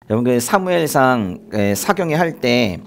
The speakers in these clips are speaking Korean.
여러분 그 사무엘상 사경에 할 때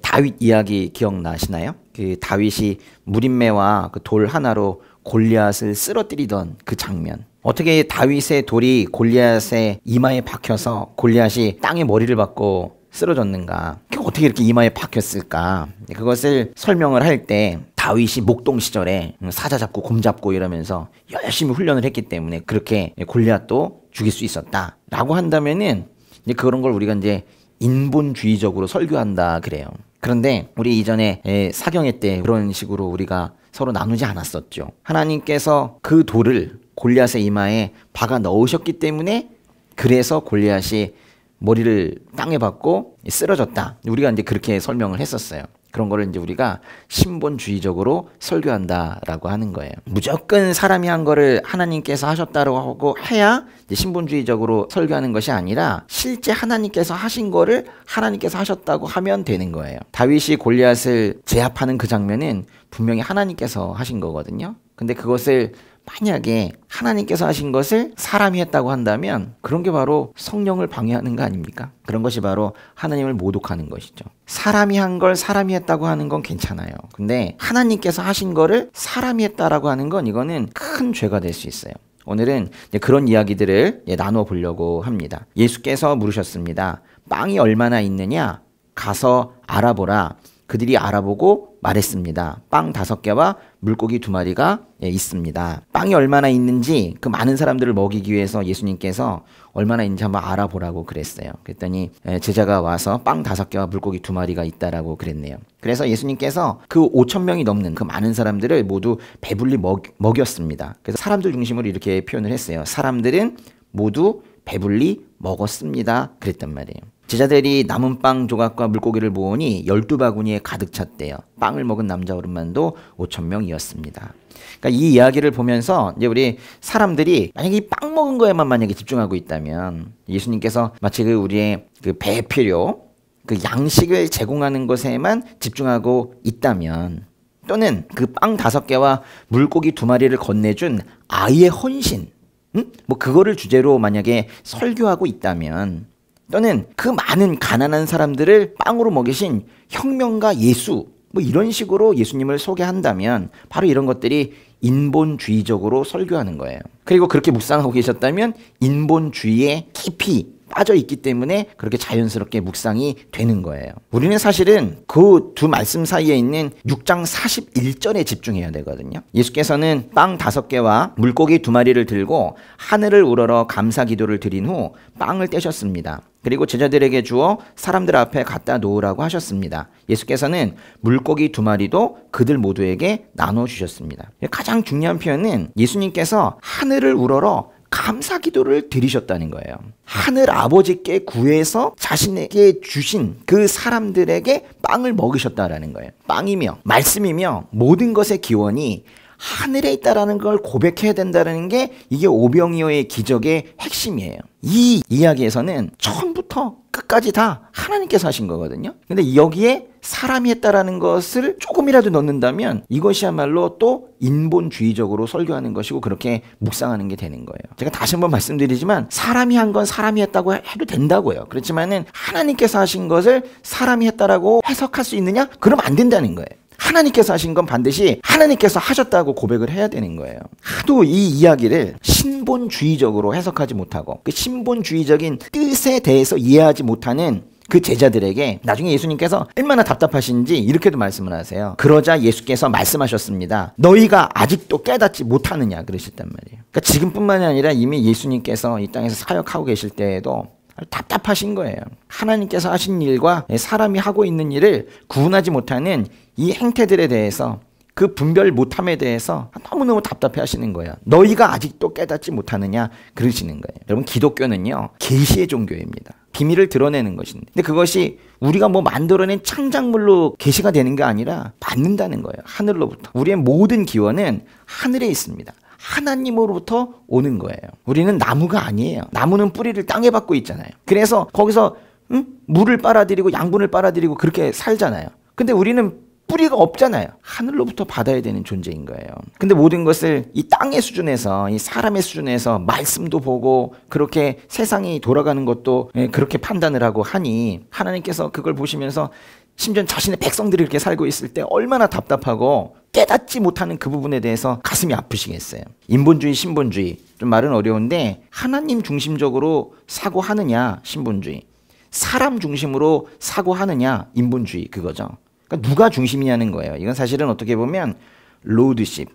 다윗 이야기 기억나시나요? 그 다윗이 무림매와 그 돌 하나로 골리앗을 쓰러뜨리던 그 장면. 어떻게 다윗의 돌이 골리앗의 이마에 박혀서 골리앗이 땅에 머리를 박고 쓰러졌는가? 어떻게 이렇게 이마에 박혔을까? 그것을 설명을 할 때 다윗이 목동 시절에 사자 잡고 곰 잡고 이러면서 열심히 훈련을 했기 때문에 그렇게 골리앗도 죽일 수 있었다라고 한다면은 이제 그런 걸 우리가 이제 인본주의적으로 설교한다 그래요. 그런데 우리 이전에 사경회 때 그런 식으로 우리가 서로 나누지 않았었죠. 하나님께서 그 돌을 골리앗의 이마에 박아 넣으셨기 때문에 그래서 골리앗이 머리를 땅에 박고 쓰러졌다. 우리가 이제 그렇게 설명을 했었어요. 그런 거를 이제 우리가 신본주의적으로 설교한다라고 하는 거예요. 무조건 사람이 한 거를 하나님께서 하셨다고 하고 해야 이제 신본주의적으로 설교하는 것이 아니라 실제 하나님께서 하신 거를 하나님께서 하셨다고 하면 되는 거예요. 다윗이 골리앗을 제압하는 그 장면은 분명히 하나님께서 하신 거거든요. 근데 그것을 만약에 하나님께서 하신 것을 사람이 했다고 한다면 그런 게 바로 성령을 방해하는 거 아닙니까? 그런 것이 바로 하나님을 모독하는 것이죠. 사람이 한 걸 사람이 했다고 하는 건 괜찮아요. 근데 하나님께서 하신 거를 사람이 했다라고 하는 건 이거는 큰 죄가 될 수 있어요. 오늘은 그런 이야기들을 나누어 보려고 합니다. 예수께서 물으셨습니다. 빵이 얼마나 있느냐? 가서 알아보라. 그들이 알아보고 말했습니다. 빵 5개와 물고기 2마리가 있습니다. 빵이 얼마나 있는지 그 많은 사람들을 먹이기 위해서 예수님께서 얼마나 있는지 한번 알아보라고 그랬어요. 그랬더니 제자가 와서 빵 5개와 물고기 2마리가 있다라고 그랬네요. 그래서 예수님께서 그 5,000명이 넘는 그 많은 사람들을 모두 배불리 먹였습니다. 그래서 사람들 중심으로 이렇게 표현을 했어요. 사람들은 모두 배불리 먹었습니다. 그랬단 말이에요. 제자들이 남은 빵 조각과 물고기를 모으니 12바구니에 가득 찼대요. 빵을 먹은 남자 어른만도 5,000명이었습니다. 그러니까 이 이야기를 보면서 이제 우리 사람들이 만약에 이 빵 먹은 거에만 만약에 집중하고 있다면 예수님께서 마치 그 우리의 그 배필요, 그 양식을 제공하는 것에만 집중하고 있다면 또는 그 빵 5개와 물고기 2마리를 건네준 아이의 헌신, 뭐 그거를 주제로 만약에 설교하고 있다면 또는 그 많은 가난한 사람들을 빵으로 먹이신 혁명가 예수 뭐 이런 식으로 예수님을 소개한다면 바로 이런 것들이 인본주의적으로 설교하는 거예요. 그리고 그렇게 묵상하고 계셨다면 인본주의에 깊이 빠져 있기 때문에 그렇게 자연스럽게 묵상이 되는 거예요. 우리는 사실은 그 두 말씀 사이에 있는 6장 41절에 집중해야 되거든요. 예수께서는 빵 5개와 물고기 2마리를 들고 하늘을 우러러 감사 기도를 드린 후 빵을 떼셨습니다. 그리고 제자들에게 주어 사람들 앞에 갖다 놓으라고 하셨습니다. 예수께서는 물고기 2마리도 그들 모두에게 나눠주셨습니다. 가장 중요한 표현은 예수님께서 하늘을 우러러 감사 기도를 드리셨다는 거예요. 하늘 아버지께 구해서 자신에게 주신 그 사람들에게 빵을 먹이셨다라는 거예요. 빵이며 말씀이며 모든 것의 기원이 하늘에 있다라는 걸 고백해야 된다는 게 이게 오병이어의 기적의 핵심이에요. 이 이야기에서는 처음부터 끝까지 다 하나님께서 하신 거거든요. 근데 여기에 사람이 했다라는 것을 조금이라도 넣는다면 이것이야말로 또 인본주의적으로 설교하는 것이고 그렇게 묵상하는 게 되는 거예요. 제가 다시 한번 말씀드리지만 사람이 한 건 사람이 했다고 해도 된다고요. 그렇지만은 하나님께서 하신 것을 사람이 했다라고 해석할 수 있느냐? 그러면 안 된다는 거예요. 하나님께서 하신 건 반드시 하나님께서 하셨다고 고백을 해야 되는 거예요. 하도 이 이야기를 신본주의적으로 해석하지 못하고 그 신본주의적인 뜻에 대해서 이해하지 못하는 그 제자들에게 나중에 예수님께서 얼마나 답답하신지 이렇게도 말씀을 하세요. 그러자 예수께서 말씀하셨습니다. 너희가 아직도 깨닫지 못하느냐 그러셨단 말이에요. 그러니까 지금뿐만이 아니라 이미 예수님께서 이 땅에서 사역하고 계실 때에도 답답하신 거예요. 하나님께서 하신 일과 사람이 하고 있는 일을 구분하지 못하는 이 행태들에 대해서 그 분별 못함에 대해서 너무너무 답답해 하시는 거예요. 너희가 아직도 깨닫지 못하느냐 그러시는 거예요. 여러분 기독교는요 계시의 종교입니다. 비밀을 드러내는 것인데 근데 그것이 우리가 뭐 만들어낸 창작물로 계시가 되는 게 아니라 받는다는 거예요. 하늘로부터. 우리의 모든 기원은 하늘에 있습니다. 하나님으로부터 오는 거예요. 우리는 나무가 아니에요. 나무는 뿌리를 땅에 받고 있잖아요. 그래서 거기서 물을 빨아들이고 양분을 빨아들이고 그렇게 살잖아요. 근데 우리는 뿌리가 없잖아요. 하늘로부터 받아야 되는 존재인 거예요. 근데 모든 것을 이 땅의 수준에서, 이 사람의 수준에서 말씀도 보고 그렇게 세상이 돌아가는 것도 그렇게 판단을 하고 하니 하나님께서 그걸 보시면서 심지어 자신의 백성들이 이렇게 살고 있을 때 얼마나 답답하고 깨닫지 못하는 그 부분에 대해서 가슴이 아프시겠어요. 인본주의, 신본주의, 좀 말은 어려운데 하나님 중심적으로 사고하느냐 신본주의, 사람 중심으로 사고하느냐 인본주의, 그거죠. 그러니까 누가 중심이냐는 거예요. 이건 사실은 어떻게 보면 로드십,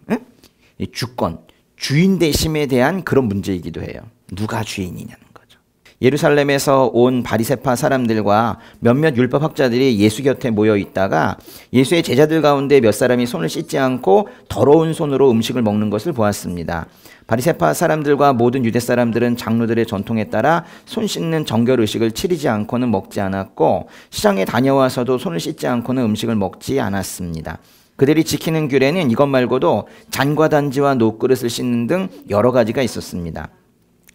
주권, 주인 대심에 대한 그런 문제이기도 해요. 누가 주인이냐는 거죠. 예루살렘에서 온 바리새파 사람들과 몇몇 율법학자들이 예수 곁에 모여 있다가 예수의 제자들 가운데 몇 사람이 손을 씻지 않고 더러운 손으로 음식을 먹는 것을 보았습니다. 바리새파 사람들과 모든 유대 사람들은 장로들의 전통에 따라 손 씻는 정결 의식을 치르지 않고는 먹지 않았고 시장에 다녀와서도 손을 씻지 않고는 음식을 먹지 않았습니다. 그들이 지키는 규례는 이것 말고도 잔과 단지와 녹그릇을 씻는 등 여러 가지가 있었습니다.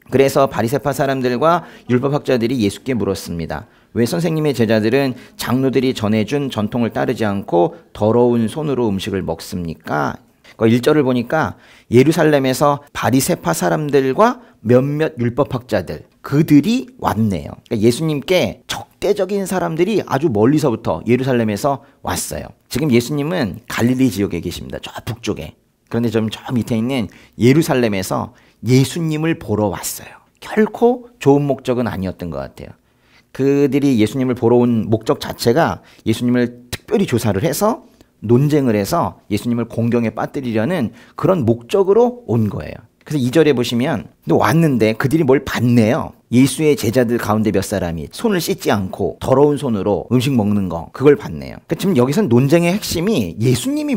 그래서 바리새파 사람들과 율법학자들이 예수께 물었습니다. 왜 선생님의 제자들은 장로들이 전해준 전통을 따르지 않고 더러운 손으로 음식을 먹습니까? 1절을 보니까 예루살렘에서 바리새파 사람들과 몇몇 율법학자들, 그들이 왔네요. 그러니까 예수님께 적대적인 사람들이 아주 멀리서부터 예루살렘에서 왔어요. 지금 예수님은 갈릴리 지역에 계십니다. 저 북쪽에. 그런데 저 밑에 있는 예루살렘에서 예수님을 보러 왔어요. 결코 좋은 목적은 아니었던 것 같아요. 그들이 예수님을 보러 온 목적 자체가 예수님을 특별히 조사를 해서 논쟁을 해서 예수님을 공경에 빠뜨리려는 그런 목적으로 온 거예요. 그래서 2절에 보시면 왔는데 그들이 뭘 봤네요. 예수의 제자들 가운데 몇 사람이 손을 씻지 않고 더러운 손으로 음식 먹는 거, 그걸 봤네요. 그러니까 지금 여기서는 논쟁의 핵심이 예수님이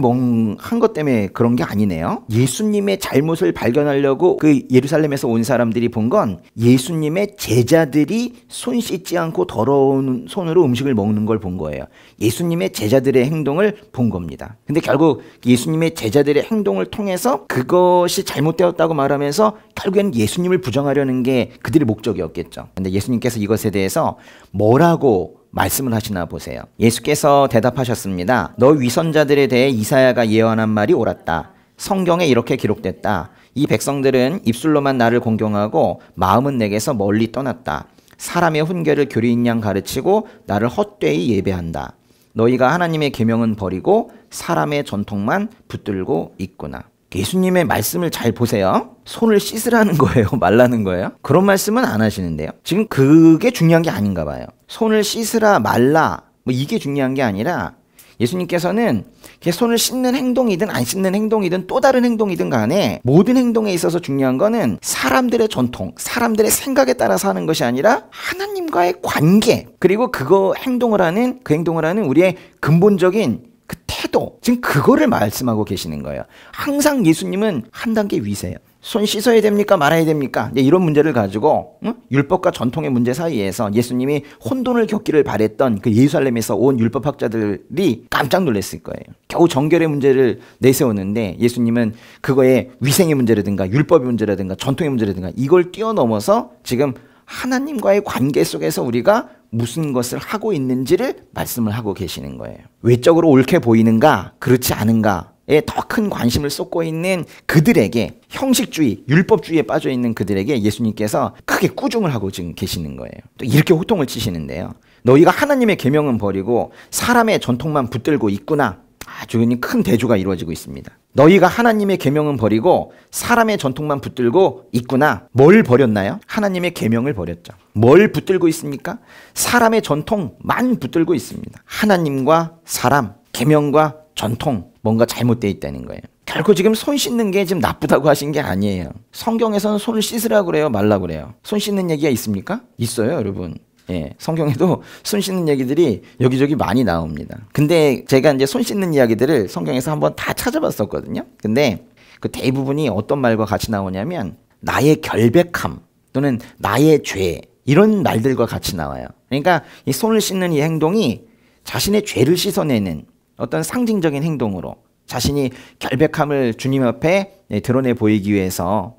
한 것 때문에 그런 게 아니네요. 예수님의 잘못을 발견하려고 그 예루살렘에서 온 사람들이 본 건 예수님의 제자들이 손 씻지 않고 더러운 손으로 음식을 먹는 걸 본 거예요. 예수님의 제자들의 행동을 본 겁니다. 근데 결국 예수님의 제자들의 행동을 통해서 그것이 잘못되었다고 말하면서 결국에는 예수님을 부정하려는 게 그들의 목적이었겠죠. 근데 예수님께서 이것에 대해서 뭐라고 말씀을 하시나 보세요. 예수께서 대답하셨습니다. 너 위선자들에 대해 이사야가 예언한 말이 옳았다. 성경에 이렇게 기록됐다. 이 백성들은 입술로만 나를 공경하고 마음은 내게서 멀리 떠났다. 사람의 훈계를 교리인 양 가르치고 나를 헛되이 예배한다. 너희가 하나님의 계명은 버리고 사람의 전통만 붙들고 있구나. 예수님의 말씀을 잘 보세요. 손을 씻으라는 거예요? 말라는 거예요? 그런 말씀은 안 하시는데요. 지금 그게 중요한 게 아닌가 봐요. 손을 씻으라, 말라, 뭐 이게 중요한 게 아니라 예수님께서는 손을 씻는 행동이든 안 씻는 행동이든 또 다른 행동이든 간에 모든 행동에 있어서 중요한 거는 사람들의 전통, 사람들의 생각에 따라서 하는 것이 아니라 하나님과의 관계, 그리고 그 행동을 하는 우리의 근본적인 그 태도, 지금 그거를 말씀하고 계시는 거예요. 항상 예수님은 한 단계 위세요. 손 씻어야 됩니까? 말아야 됩니까? 이런 문제를 가지고 율법과 전통의 문제 사이에서 예수님이 혼돈을 겪기를 바랬던 그 예루살렘에서 온 율법학자들이 깜짝 놀랐을 거예요. 겨우 정결의 문제를 내세우는데 예수님은 그거에 위생의 문제라든가 율법의 문제라든가 전통의 문제라든가 이걸 뛰어넘어서 지금 하나님과의 관계 속에서 우리가 무슨 것을 하고 있는지를 말씀을 하고 계시는 거예요. 외적으로 옳게 보이는가 그렇지 않은가에 더 큰 관심을 쏟고 있는 그들에게, 형식주의, 율법주의에 빠져 있는 그들에게 예수님께서 크게 꾸중을 하고 지금 계시는 거예요. 또 이렇게 호통을 치시는데요. 너희가 하나님의 계명은 버리고 사람의 전통만 붙들고 있구나. 아주 큰 대조가 이루어지고 있습니다. 너희가 하나님의 계명은 버리고 사람의 전통만 붙들고 있구나. 뭘 버렸나요? 하나님의 계명을 버렸죠. 뭘 붙들고 있습니까? 사람의 전통만 붙들고 있습니다. 하나님과 사람, 계명과 전통, 뭔가 잘못되어 있다는 거예요. 결코 지금 손 씻는 게 지금 나쁘다고 하신 게 아니에요. 성경에서는 손을 씻으라고 그래요? 말라고 그래요? 손 씻는 얘기가 있습니까? 있어요, 여러분. 예, 성경에도 손 씻는 얘기들이 여기저기 많이 나옵니다. 근데 제가 이제 손 씻는 이야기들을 성경에서 한번 다 찾아봤었거든요. 근데 그 대부분이 어떤 말과 같이 나오냐면 나의 결백함 또는 나의 죄, 이런 말들과 같이 나와요. 그러니까 이 손을 씻는 이 행동이 자신의 죄를 씻어내는 어떤 상징적인 행동으로 자신이 결백함을 주님 앞에 드러내 보이기 위해서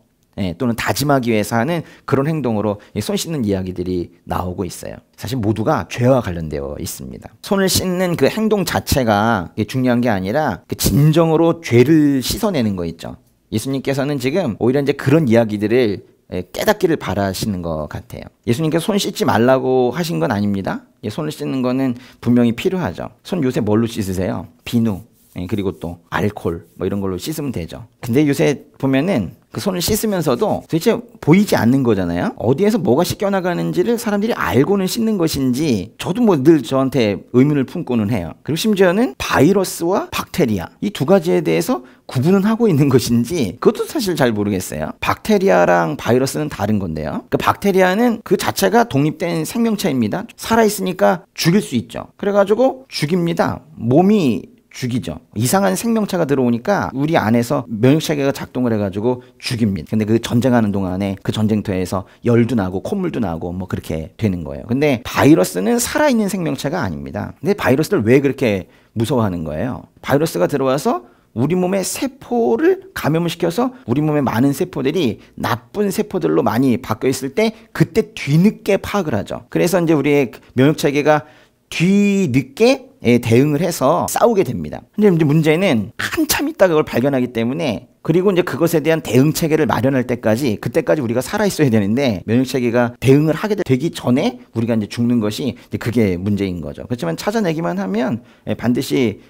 또는 다짐하기 위해서 하는 그런 행동으로 손 씻는 이야기들이 나오고 있어요. 사실 모두가 죄와 관련되어 있습니다. 손을 씻는 그 행동 자체가 중요한 게 아니라 그 진정으로 죄를 씻어내는 거 있죠. 예수님께서는 지금 오히려 이제 그런 이야기들을 깨닫기를 바라시는 것 같아요. 예수님께서 손 씻지 말라고 하신 건 아닙니다. 손을 씻는 거는 분명히 필요하죠. 손 요새 뭘로 씻으세요? 비누, 그리고 또 알코올 뭐 이런 걸로 씻으면 되죠. 근데 요새 보면은 그 손을 씻으면서도 도대체 보이지 않는 거잖아요. 어디에서 뭐가 씻겨나가는지를 사람들이 알고는 씻는 것인지 저도 뭐 늘 저한테 의문을 품고는 해요. 그리고 심지어는 바이러스와 박테리아 이 두 가지에 대해서 구분은 하고 있는 것인지 그것도 사실 잘 모르겠어요. 박테리아랑 바이러스는 다른 건데요. 그 박테리아는 그 자체가 독립된 생명체입니다. 살아있으니까 죽일 수 있죠. 그래가지고 죽입니다. 몸이 죽이죠. 이상한 생명체가 들어오니까 우리 안에서 면역체계가 작동을 해가지고 죽입니다. 근데 그 전쟁하는 동안에 그 전쟁터에서 열도 나고 콧물도 나고 뭐 그렇게 되는 거예요. 근데 바이러스는 살아있는 생명체가 아닙니다. 근데 바이러스를 왜 그렇게 무서워하는 거예요? 바이러스가 들어와서 우리 몸의 세포를 감염을 시켜서 우리 몸의 많은 세포들이 나쁜 세포들로 많이 바뀌어 있을 때 그때 뒤늦게 파악을 하죠. 그래서 이제 우리의 면역체계가 뒤늦게 대응을 해서 싸우게 됩니다. 근데 이제 문제는 한참 있다가 그걸 발견하기 때문에 그리고 이제 그것에 대한 대응 체계를 마련할 때까지 그때까지 우리가 살아 있어야 되는데 면역 체계가 대응을 하게 되기 전에 우리가 이제 죽는 것이 이제 그게 문제인 거죠. 그렇지만 찾아내기만 하면 반드시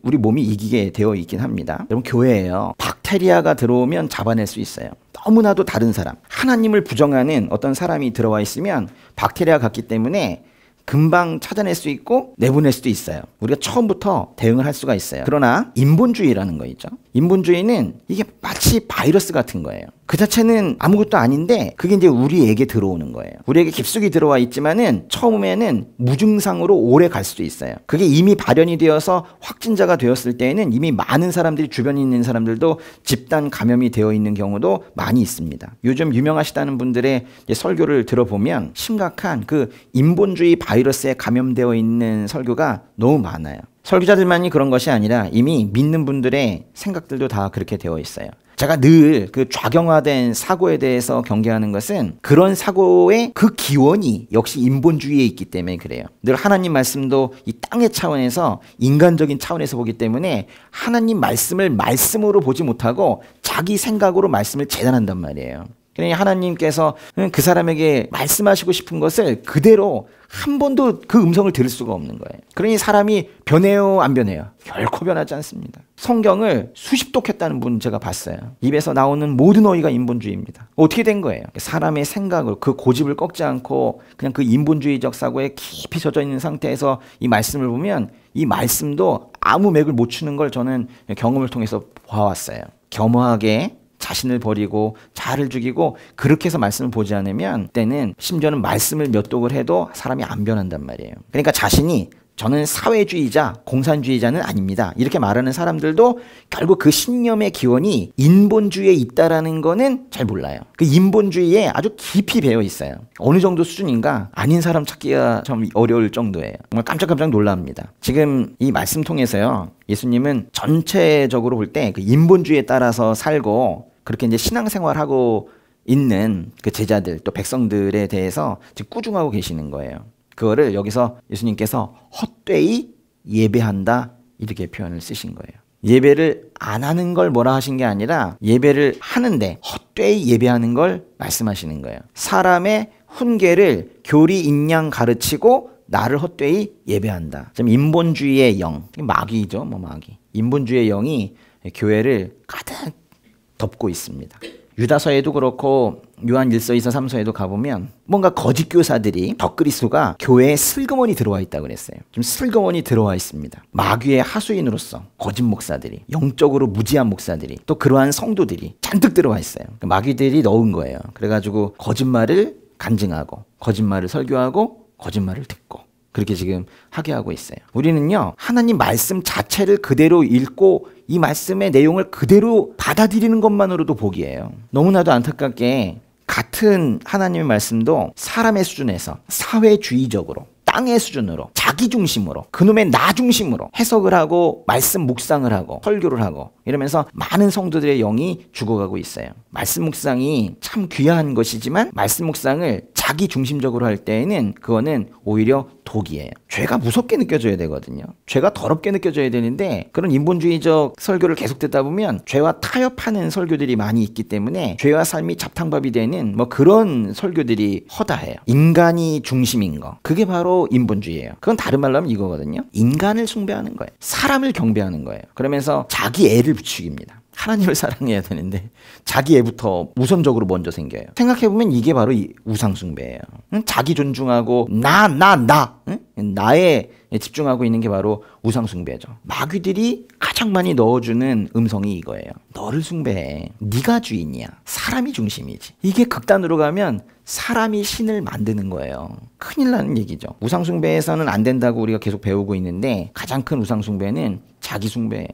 우리 몸이 이기게 되어 있긴 합니다. 여러분 교회예요. 박테리아가 들어오면 잡아낼 수 있어요. 너무나도 다른 사람, 하나님을 부정하는 어떤 사람이 들어와 있으면 박테리아가 갔기 때문에 금방 찾아낼 수 있고 내보낼 수도 있어요. 우리가 처음부터 대응을 할 수가 있어요. 그러나 인본주의라는 거 있죠. 인본주의는 이게 마치 바이러스 같은 거예요. 그 자체는 아무것도 아닌데 그게 이제 우리에게 들어오는 거예요. 우리에게 깊숙이 들어와 있지만은 처음에는 무증상으로 오래 갈 수도 있어요. 그게 이미 발현이 되어서 확진자가 되었을 때에는 이미 많은 사람들이 주변에 있는 사람들도 집단 감염이 되어 있는 경우도 많이 있습니다. 요즘 유명하시다는 분들의 설교를 들어보면 심각한 그 인본주의 바이러스에 감염되어 있는 설교가 너무 많아요. 설교자들만이 그런 것이 아니라 이미 믿는 분들의 생각들도 다 그렇게 되어 있어요. 제가 늘 그 좌경화된 사고에 대해서 경계하는 것은 그런 사고의 그 기원이 역시 인본주의에 있기 때문에 그래요. 늘 하나님 말씀도 이 땅의 차원에서 인간적인 차원에서 보기 때문에 하나님 말씀을 말씀으로 보지 못하고 자기 생각으로 말씀을 재단한단 말이에요. 그러니 하나님께서 그 사람에게 말씀하시고 싶은 것을 그대로 한 번도 그 음성을 들을 수가 없는 거예요. 그러니 사람이 변해요, 안 변해요? 결코 변하지 않습니다. 성경을 수십 독했다는 분 제가 봤어요. 입에서 나오는 모든 어휘가 인본주의입니다. 어떻게 된 거예요? 사람의 생각을, 그 고집을 꺾지 않고 그냥 그 인본주의적 사고에 깊이 젖어 있는 상태에서 이 말씀을 보면 이 말씀도 아무 맥을 못 추는 걸 저는 경험을 통해서 봐왔어요. 겸허하게 자신을 버리고 자아를 죽이고 그렇게 해서 말씀을 보지 않으면 때는 심지어는 말씀을 몇 독을 해도 사람이 안 변한단 말이에요. 그러니까 자신이 저는 사회주의자, 공산주의자는 아닙니다. 이렇게 말하는 사람들도 결국 그 신념의 기원이 인본주의에 있다라는 거는 잘 몰라요. 그 인본주의에 아주 깊이 배어 있어요. 어느 정도 수준인가 아닌 사람 찾기가 좀 어려울 정도예요. 정말 깜짝깜짝 놀랍니다. 지금 이 말씀 통해서요. 예수님은 전체적으로 볼 때 그 인본주의에 따라서 살고 그렇게 이제 신앙생활하고 있는 그 제자들 또 백성들에 대해서 지금 꾸중하고 계시는 거예요. 그거를 여기서 예수님께서 헛되이 예배한다 이렇게 표현을 쓰신 거예요. 예배를 안 하는 걸 뭐라 하신 게 아니라 예배를 하는데 헛되이 예배하는 걸 말씀하시는 거예요. 사람의 훈계를 교리 인양 가르치고 나를 헛되이 예배한다. 지금 인본주의의 영, 마귀죠, 뭐 마귀. 인본주의의 영이 교회를 가득 덮고 있습니다. 유다서에도 그렇고 요한 1서 2서 3서에도 가보면 뭔가 거짓 교사들이 덧그리스도가 교회에 슬그머니 들어와 있다고 그랬어요. 좀 슬그머니 들어와 있습니다. 마귀의 하수인으로서 거짓 목사들이, 영적으로 무지한 목사들이, 또 그러한 성도들이 잔뜩 들어와 있어요. 마귀들이 넣은 거예요. 그래가지고 거짓말을 간증하고 거짓말을 설교하고 거짓말을 듣고 그렇게 지금 하게 하고 있어요. 우리는요, 하나님 말씀 자체를 그대로 읽고 이 말씀의 내용을 그대로 받아들이는 것만으로도 복이에요. 너무나도 안타깝게 같은 하나님의 말씀도 사람의 수준에서 사회주의적으로 땅의 수준으로, 자기 중심으로, 그놈의 나 중심으로 해석을 하고 말씀 묵상을 하고 설교를 하고 이러면서 많은 성도들의 영이 죽어가고 있어요. 말씀 묵상이 참 귀한 것이지만 말씀 묵상을 자기 중심적으로 할 때에는 그거는 오히려 독이에요. 죄가 무섭게 느껴져야 되거든요. 죄가 더럽게 느껴져야 되는데 그런 인본주의적 설교를 계속 듣다 보면 죄와 타협하는 설교들이 많이 있기 때문에 죄와 삶이 잡탕밥이 되는 뭐 그런 설교들이 허다해요. 인간이 중심인 거, 그게 바로 인본주의예요. 그건 다른 말로 하면 이거거든요. 인간을 숭배하는 거예요. 사람을 경배하는 거예요. 그러면서 자기 애를 부추깁니다. 하나님을 사랑해야 되는데 자기 애부터 우선적으로 먼저 생겨요. 생각해보면 이게 바로 이 우상숭배예요. 자기 존중하고 나에 집중하고 있는 게 바로 우상숭배죠. 마귀들이 가장 많이 넣어주는 음성이 이거예요. 너를 숭배해. 네가 주인이야. 사람이 중심이지. 이게 극단으로 가면 사람이 신을 만드는 거예요. 큰일 나는 얘기죠. 우상숭배에서는 안 된다고 우리가 계속 배우고 있는데 가장 큰 우상숭배는 자기숭배예요.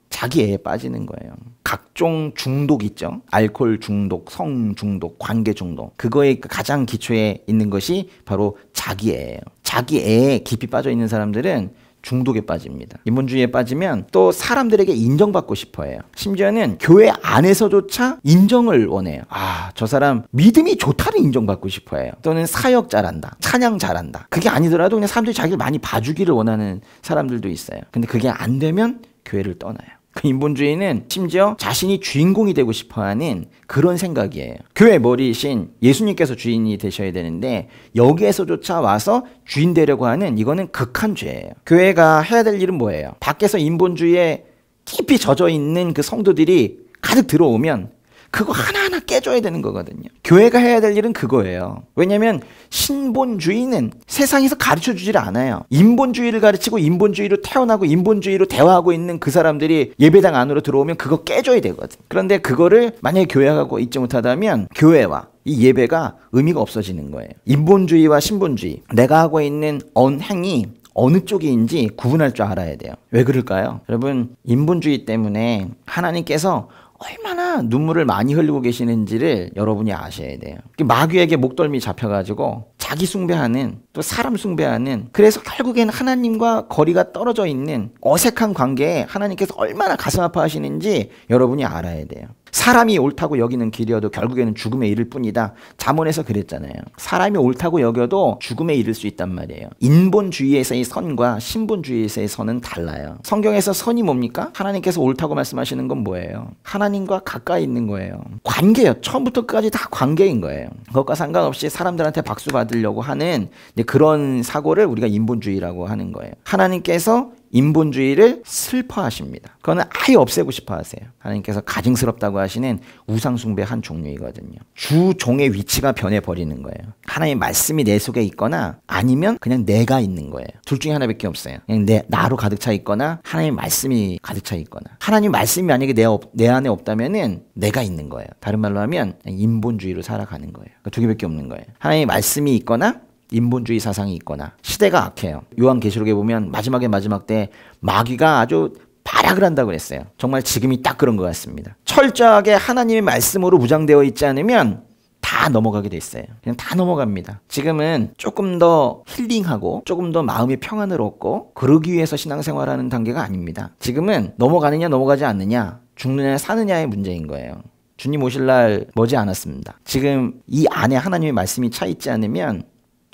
자기 애에 빠지는 거예요. 각종 중독 있죠. 알코올 중독, 성 중독, 관계 중독. 그거의 가장 기초에 있는 것이 바로 자기 애예요. 자기 애에 깊이 빠져 있는 사람들은 중독에 빠집니다. 인본주의에 빠지면 또 사람들에게 인정받고 싶어 해요. 심지어는 교회 안에서조차 인정을 원해요. 아, 저 사람 믿음이 좋다는 인정받고 싶어 해요. 또는 사역 잘한다, 찬양 잘한다. 그게 아니더라도 그냥 사람들이 자기를 많이 봐주기를 원하는 사람들도 있어요. 근데 그게 안 되면 교회를 떠나요. 그 인본주의는 심지어 자신이 주인공이 되고 싶어하는 그런 생각이에요. 교회 머리이신 예수님께서 주인이 되셔야 되는데 여기에서조차 와서 주인 되려고 하는 이거는 극한 죄예요. 교회가 해야 될 일은 뭐예요? 밖에서 인본주의에 깊이 젖어 있는 그 성도들이 가득 들어오면 그거 하나하나 깨줘야 되는 거거든요. 교회가 해야 될 일은 그거예요. 왜냐하면 신본주의는 세상에서 가르쳐주질 않아요. 인본주의를 가르치고 인본주의로 태어나고 인본주의로 대화하고 있는 그 사람들이 예배당 안으로 들어오면 그거 깨줘야 되거든. 그런데 그거를 만약에 교회가 하고 있지 못하다면 교회와 이 예배가 의미가 없어지는 거예요. 인본주의와 신본주의, 내가 하고 있는 언행이 어느 쪽인지 구분할 줄 알아야 돼요. 왜 그럴까요? 여러분, 인본주의 때문에 하나님께서 얼마나 눈물을 많이 흘리고 계시는지를 여러분이 아셔야 돼요. 마귀에게 목덜미 잡혀가지고 자기 숭배하는, 또 사람 숭배하는, 그래서 결국엔 하나님과 거리가 떨어져 있는 어색한 관계에 하나님께서 얼마나 가슴 아파하시는지 여러분이 알아야 돼요. 사람이 옳다고 여기는 길이어도 결국에는 죽음에 이를 뿐이다. 잠언에서 그랬잖아요. 사람이 옳다고 여겨도 죽음에 이를 수 있단 말이에요. 인본주의에서의 선과 신본주의에서의 선은 달라요. 성경에서 선이 뭡니까? 하나님께서 옳다고 말씀하시는 건 뭐예요? 하나님과 가까이 있는 거예요. 관계예요. 처음부터 끝까지 다 관계인 거예요. 그것과 상관없이 사람들한테 박수 받으려고 하는 그런 사고를 우리가 인본주의라고 하는 거예요. 하나님께서 인본주의를 슬퍼하십니다. 그거는 아예 없애고 싶어 하세요. 하나님께서 가증스럽다고 하시는 우상숭배 한 종류이거든요. 주종의 위치가 변해버리는 거예요. 하나님의 말씀이 내 속에 있거나 아니면 그냥 내가 있는 거예요. 둘 중에 하나밖에 없어요. 그냥 나로 가득 차 있거나 하나님의 말씀이 가득 차 있거나. 하나님 말씀이 만약에 내 안에 없다면은 내가 있는 거예요. 다른 말로 하면 인본주의로 살아가는 거예요. 그러니까 두 개밖에 없는 거예요. 하나님의 말씀이 있거나 인본주의 사상이 있거나. 시대가 악해요. 요한계시록에 보면 마지막 때 마귀가 아주 발악을 한다고 그랬어요. 정말 지금이 딱 그런 것 같습니다. 철저하게 하나님의 말씀으로 무장되어 있지 않으면 다 넘어가게 돼 있어요. 그냥 다 넘어갑니다. 지금은 조금 더 힐링하고 조금 더 마음의 평안을 얻고 그러기 위해서 신앙생활하는 단계가 아닙니다. 지금은 넘어가느냐 넘어가지 않느냐, 죽느냐 사느냐의 문제인 거예요. 주님 오실 날 머지 않았습니다. 지금 이 안에 하나님의 말씀이 차 있지 않으면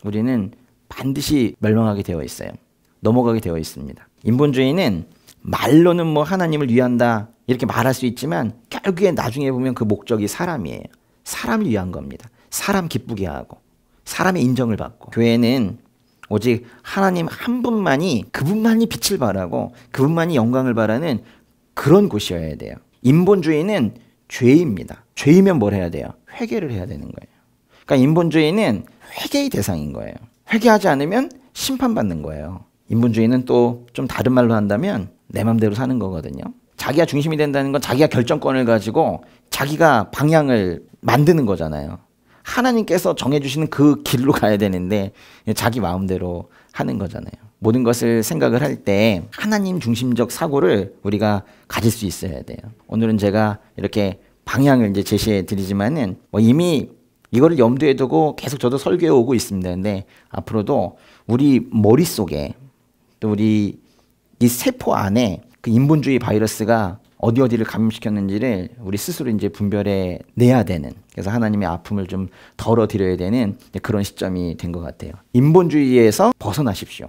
우리는 반드시 멸망하게 되어 있어요. 넘어가게 되어 있습니다. 인본주의는 말로는 뭐 하나님을 위한다 이렇게 말할 수 있지만 결국에 나중에 보면 그 목적이 사람이에요. 사람을 위한 겁니다. 사람 기쁘게 하고 사람의 인정을 받고. 교회는 오직 하나님 한 분만이, 그분만이 빛을 발하고 그분만이 영광을 바라는 그런 곳이어야 돼요. 인본주의는 죄입니다. 죄이면 뭘 해야 돼요? 회개를 해야 되는 거예요. 그러니까 인본주의는 회개의 대상인 거예요. 회개하지 않으면 심판받는 거예요. 인본주의는 또 좀 다른 말로 한다면 내 맘대로 사는 거거든요. 자기가 중심이 된다는 건 자기가 결정권을 가지고 자기가 방향을 만드는 거잖아요. 하나님께서 정해주시는 그 길로 가야 되는데 자기 마음대로 하는 거잖아요. 모든 것을 생각을 할 때 하나님 중심적 사고를 우리가 가질 수 있어야 돼요. 오늘은 제가 이렇게 방향을 이제 제시해 드리지만은 이미 이거를 염두에 두고 계속 저도 설교해 오고 있습니다. 근데 앞으로도 우리 머릿속에 또 우리 이 세포 안에 그 인본주의 바이러스가 어디를 감염시켰는지를 우리 스스로 이제 분별해 내야 되는, 그래서 하나님의 아픔을 좀 덜어드려야 되는 그런 시점이 된 것 같아요. 인본주의에서 벗어나십시오.